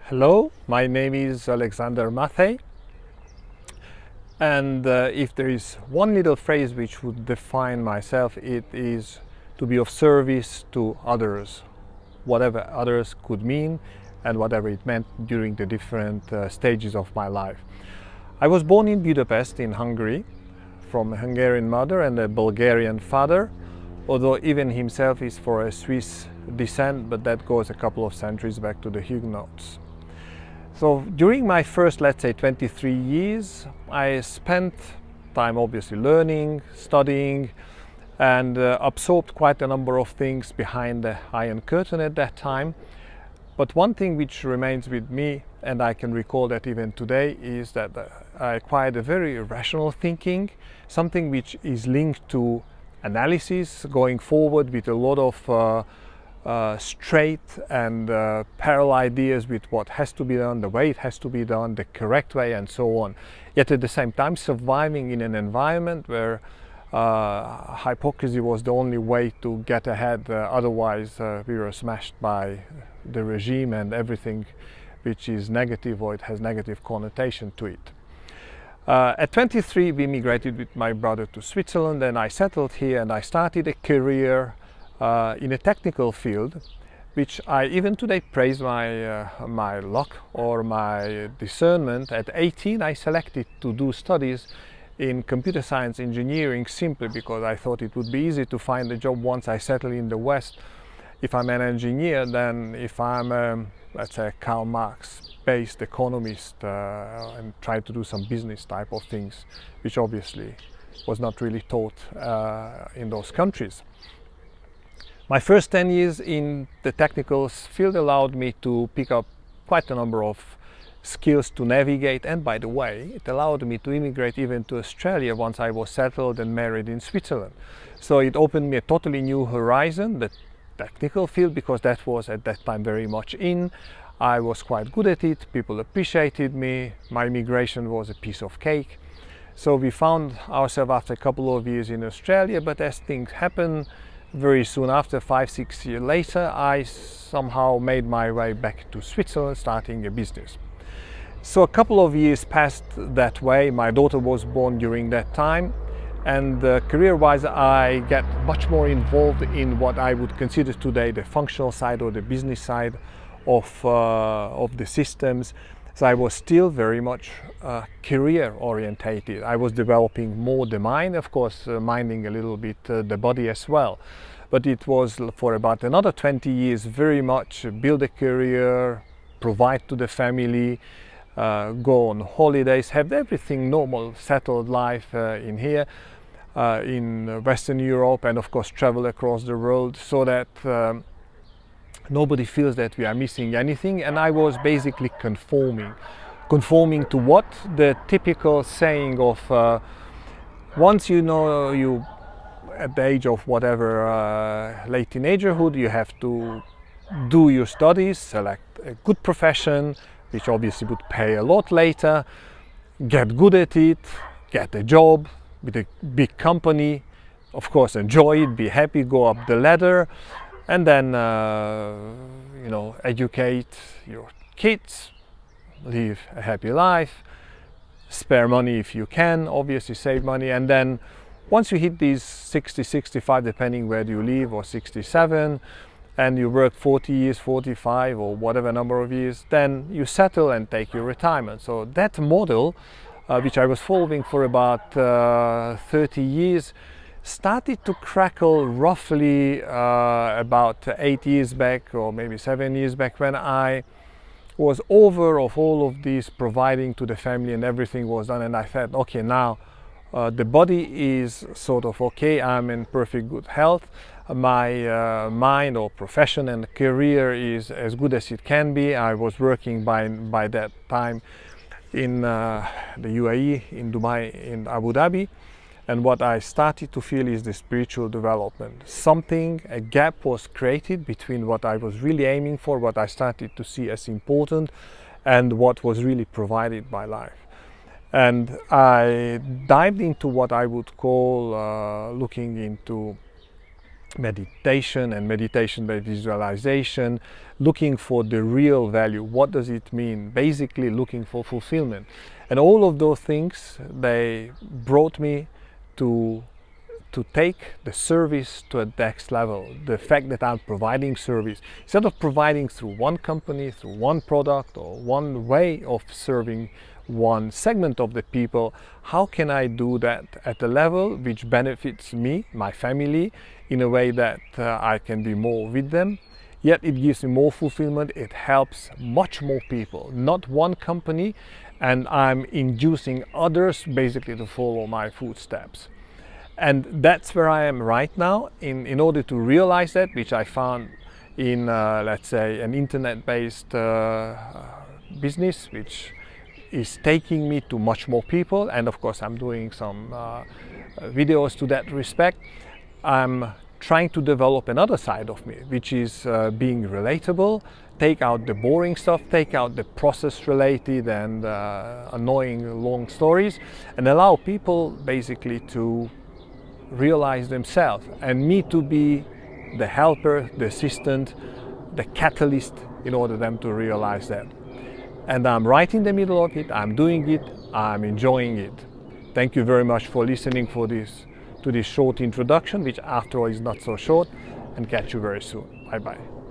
Hello, my name is Alexander Matthey, and if there is one little phrase which would define myself, it is to be of service to others, whatever others could mean and whatever it meant during the different stages of my life. I was born in Budapest in Hungary from a Hungarian mother and a Bulgarian father, although even himself is for a Swiss descent, but that goes a couple of centuries back to the Huguenots. So during my first, let's say, 23 years, I spent time obviously learning, studying, and absorbed quite a number of things behind the Iron Curtain at that time. But one thing which remains with me, and I can recall that even today, is that I acquired a very rational thinking, something which is linked to analysis going forward with a lot of straight and parallel ideas with what has to be done, the way it has to be done, the correct way, and so on. Yet at the same time surviving in an environment where hypocrisy was the only way to get ahead, otherwise we were smashed by the regime and everything which is negative or it has negative connotation to it. At 23 we immigrated with my brother to Switzerland, and I settled here and I started a career in a technical field, which I even today praise my luck or my discernment. At 18 I selected to do studies in computer science engineering simply because I thought it would be easy to find a job once I settle in the West if I'm an engineer than if I'm let's say a Karl Marx based economist and try to do some business type of things, which obviously was not really taught in those countries. My first 10 years in the technical field allowed me to pick up quite a number of skills to navigate, and by the way, it allowed me to immigrate even to Australia once I was settled and married in Switzerland. So it opened me a totally new horizon, the technical field, because that was at that time very much in. I was quite good at it, people appreciated me, my immigration was a piece of cake. So we found ourselves after a couple of years in Australia, but as things happen, very soon after, 5-6 years later, I somehow made my way back to Switzerland, starting a business. So a couple of years passed that way. My daughter was born during that time, and career-wise I get much more involved in what I would consider today the functional side or the business side of the systems. So I was still very much career orientated. I was developing more the mind, of course, minding a little bit the body as well. But it was for about another 20 years very much build a career, provide to the family, go on holidays, have everything normal, settled life in here, in Western Europe, and of course travel across the world so that nobody feels that we are missing anything. And I was basically conforming to what the typical saying of once you know you at the age of whatever late teenagerhood, you have to do your studies, select a good profession which obviously would pay a lot later, get good at it, get a job with a big company, of course enjoy it, be happy, go up the ladder, and then educate your kids, live a happy life, spare money if you can, obviously save money, and then once you hit these 60, 65, depending where you live, or 67, and you work 40 years, 45, or whatever number of years, then you settle and take your retirement. So that model, which I was following for about 30 years, started to crackle roughly about 8 years back, or maybe 7 years back, when I was over of all of this providing to the family and everything was done, and I felt, okay, now the body is sort of okay, I'm in perfect good health, my mind or profession and career is as good as it can be. I was working by that time in the UAE, in Dubai, in Abu Dhabi. And what I started to feel is the spiritual development. A gap was created between what I was really aiming for, what I started to see as important, and what was really provided by life. And I dived into what I would call looking into meditation and meditation by visualization, looking for the real value. What does it mean? Basically looking for fulfillment. And all of those things, they brought me to take the service to a next level. The fact that I'm providing service, instead of providing through one company, through one product or one way of serving one segment of the people, how can I do that at a level which benefits me, my family, in a way that I can be more with them, yet it gives me more fulfillment, it helps much more people, not one company, and I'm inducing others basically to follow my footsteps. And that's where I am right now. In order to realize that, which I found in let's say an internet-based business, which is taking me to much more people, and of course I'm doing some videos to that respect. I'm trying to develop another side of me, which is being relatable, take out the boring stuff, take out the process related and annoying long stories, and allow people basically to realize themselves, and me to be the helper, the assistant, the catalyst in order for them to realize that. And I'm right in the middle of it, I'm doing it, I'm enjoying it. Thank you very much for listening to this short introduction, which after all is not so short, and catch you very soon. Bye bye.